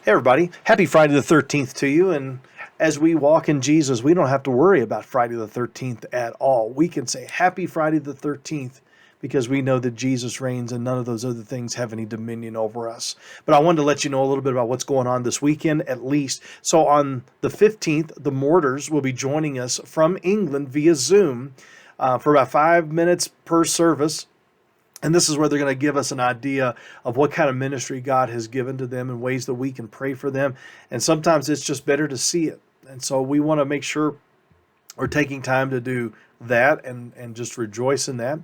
Hey everybody, happy Friday the 13th to you. And as we walk in Jesus, we don't have to worry about Friday the 13th at all. We can say happy Friday the 13th because we know that Jesus reigns and none of those other things have any dominion over us. But I wanted to let you know a little bit about what's going on this weekend at least. So on the 15th, the Mortars will be joining us from England via Zoom for about 5 minutes per service. And this is where they're going to give us an idea of what kind of ministry God has given to them and ways that we can pray for them. And sometimes it's just better to see it. And so we want to make sure we're taking time to do that and just rejoice in that.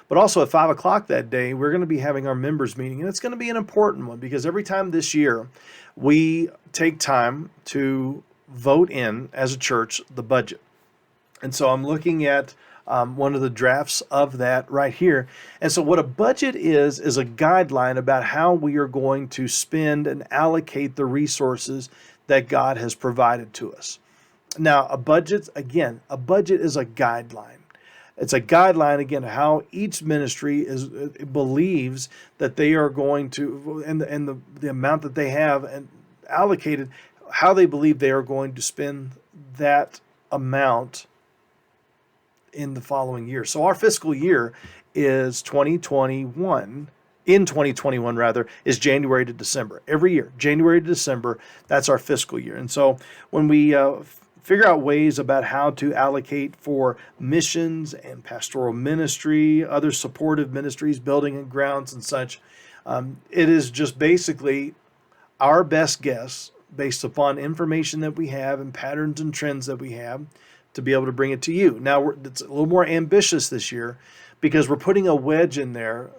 But also at 5 o'clock that day, we're going to be having our members meeting. And it's going to be an important one because every time this year we take time to vote in as a church the budget. And so I'm looking at one of the drafts of that right here. And so what a budget is a guideline about how we are going to spend and allocate the resources that God has provided to us. Now, a budget is a guideline. It's a guideline, again, how each ministry believes that they are going to, and the amount that they have and allocated, how they believe they are going to spend that amount in the following year. So our fiscal year is 2021. In 2021, rather, is January to December. Every year, January to December, that's our fiscal year. And so when we figure out ways about how to allocate for missions and pastoral ministry, other supportive ministries, building and grounds and such, it is just basically our best guess based upon information that we have and patterns and trends that we have to be able to bring it to you. Now, it's a little more ambitious this year because we're putting a wedge in there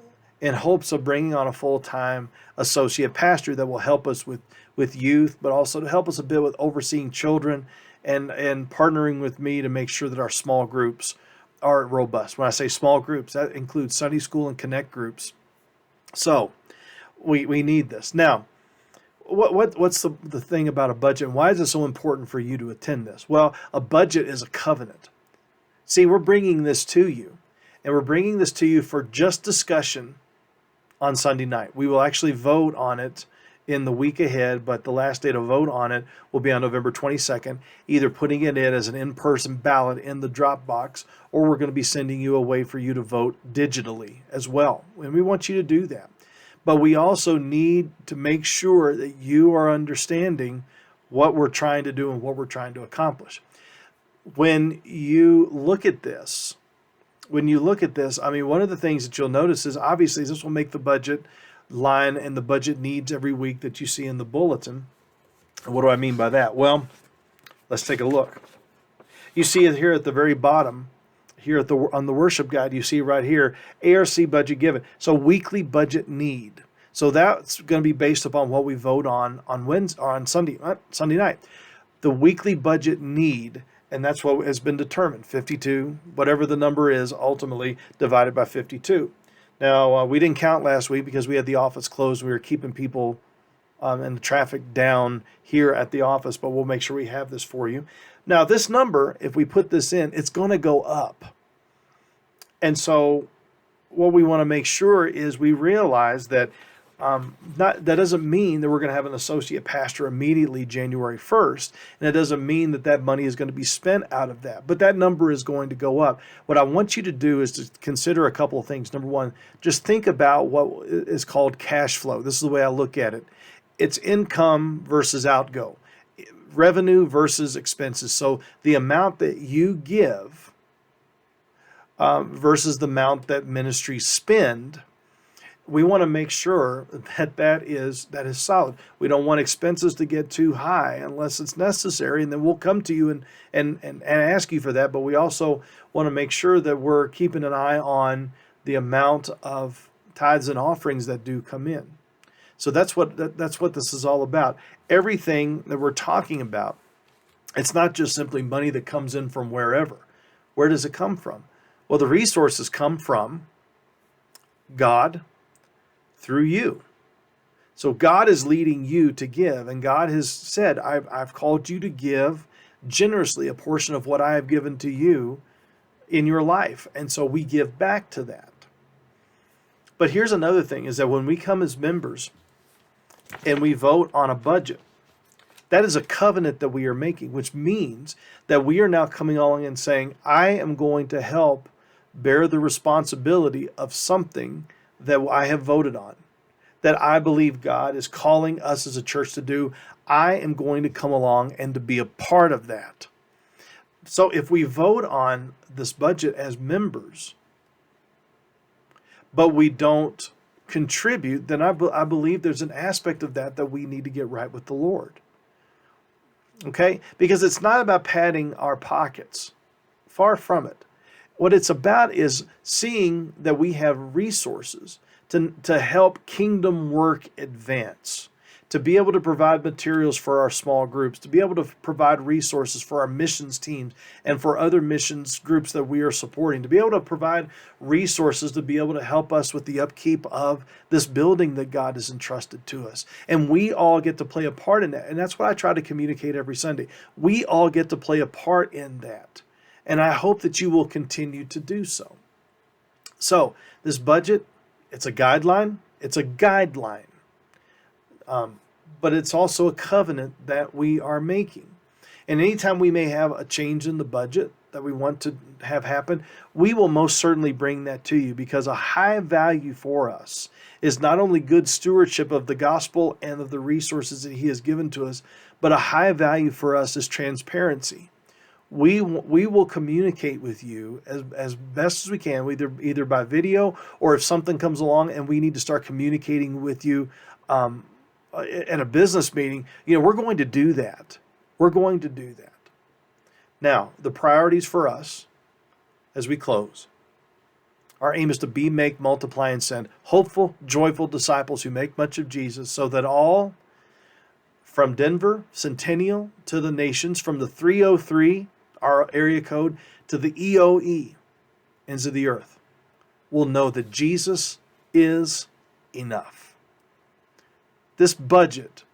in hopes of bringing on a full-time associate pastor that will help us with youth, but also to help us a bit with overseeing children and partnering with me to make sure that our small groups are robust. When I say small groups, that includes Sunday school and connect groups. So we need this. Now, what's the thing about a budget, and why is it so important for you to attend this? Well, a budget is a covenant. See, we're bringing this to you, and we're bringing this to you for just discussion on Sunday night. We will actually vote on it in the week ahead, but the last day to vote on it will be on November 22nd, either putting it in as an in-person ballot in the drop box, or we're going to be sending you a way for you to vote digitally as well. And we want you to do that. But we also need to make sure that you are understanding what we're trying to do and what we're trying to accomplish. When you look at this, I mean, one of the things that you'll notice is obviously this will make the budget line and the budget needs every week that you see in the bulletin. And what do I mean by that? Well, let's take a look. You see it here at the very bottom. Here on the worship guide, you see right here, ARC budget given. So weekly budget need. So that's going to be based upon what we vote on Wednesday or on Sunday night. The weekly budget need, and that's what has been determined, 52, whatever the number is, ultimately divided by 52. Now, we didn't count last week because we had the office closed. We were keeping people and the traffic down here at the office, but we'll make sure we have this for you. Now, this number, if we put this in, it's going to go up. And so what we want to make sure is we realize that that doesn't mean that we're going to have an associate pastor immediately January 1st, and it doesn't mean that money is going to be spent out of that, but that number is going to go up. What I want you to do is to consider a couple of things. Number one, just think about what is called cash flow. This is the way I look at it. It's income versus outgo, revenue versus expenses. So the amount that you give versus the amount that ministries spend, we want to make sure that is solid. We don't want expenses to get too high unless it's necessary, and then we'll come to you and ask you for that. But we also want to make sure that we're keeping an eye on the amount of tithes and offerings that do come in. So that's what this is all about. Everything that we're talking about, it's not just simply money that comes in from wherever. Where does it come from? Well, the resources come from God through you. So God is leading you to give, and God has said, I've called you to give generously a portion of what I have given to you in your life. And so we give back to that. But here's another thing, is that when we come as members and we vote on a budget, That is a covenant that we are making, which means that we are now coming along and saying, I am going to help bear the responsibility of something that I have voted on, that I believe God is calling us as a church to do. I am going to come along and to be a part of that. So if we vote on this budget as members, but we don't contribute, then I believe there's an aspect of that that we need to get right with the Lord. Okay? Because it's not about padding our pockets. Far from it. What it's about is seeing that we have resources to help kingdom work advance, to be able to provide materials for our small groups, to be able to provide resources for our missions teams and for other missions groups that we are supporting, to be able to provide resources to be able to help us with the upkeep of this building that God has entrusted to us. And we all get to play a part in that. And that's what I try to communicate every Sunday. We all get to play a part in that. And I hope that you will continue to do so. So this budget, it's a guideline. It's a guideline. But it's also a covenant that we are making. And anytime we may have a change in the budget that we want to have happen, we will most certainly bring that to you, because a high value for us is not only good stewardship of the gospel and of the resources that He has given to us, but a high value for us is transparency. We will communicate with you as best as we can, either by video, or if something comes along and we need to start communicating with you at a business meeting, we're going to do that. We're going to do that. Now, the priorities for us as we close. Our aim is to be, make, multiply, and send hopeful, joyful disciples who make much of Jesus, so that all from Denver, Centennial, to the nations, from the 303, our area code, to the EOE, ends of the earth, will know that Jesus is enough. This budget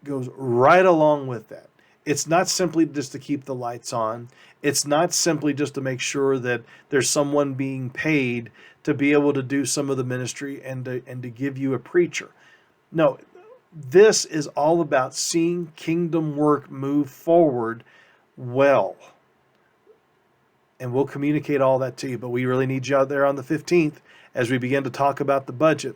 goes right along with that. It's not simply just to keep the lights on. It's not simply just to make sure that there's someone being paid to be able to do some of the ministry and to give you a preacher. No, this is all about seeing kingdom work move forward well. And we'll communicate all that to you. But we really need you out there on the 15th as we begin to talk about the budget.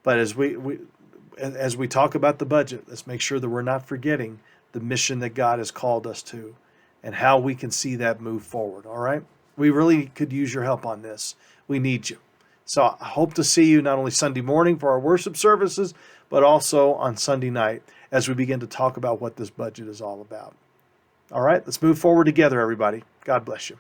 But as we talk about the budget, let's make sure that we're not forgetting the mission that God has called us to and how we can see that move forward. All right? We really could use your help on this. We need you. So I hope to see you not only Sunday morning for our worship services, but also on Sunday night as we begin to talk about what this budget is all about. All right? Let's move forward together, everybody. God bless you.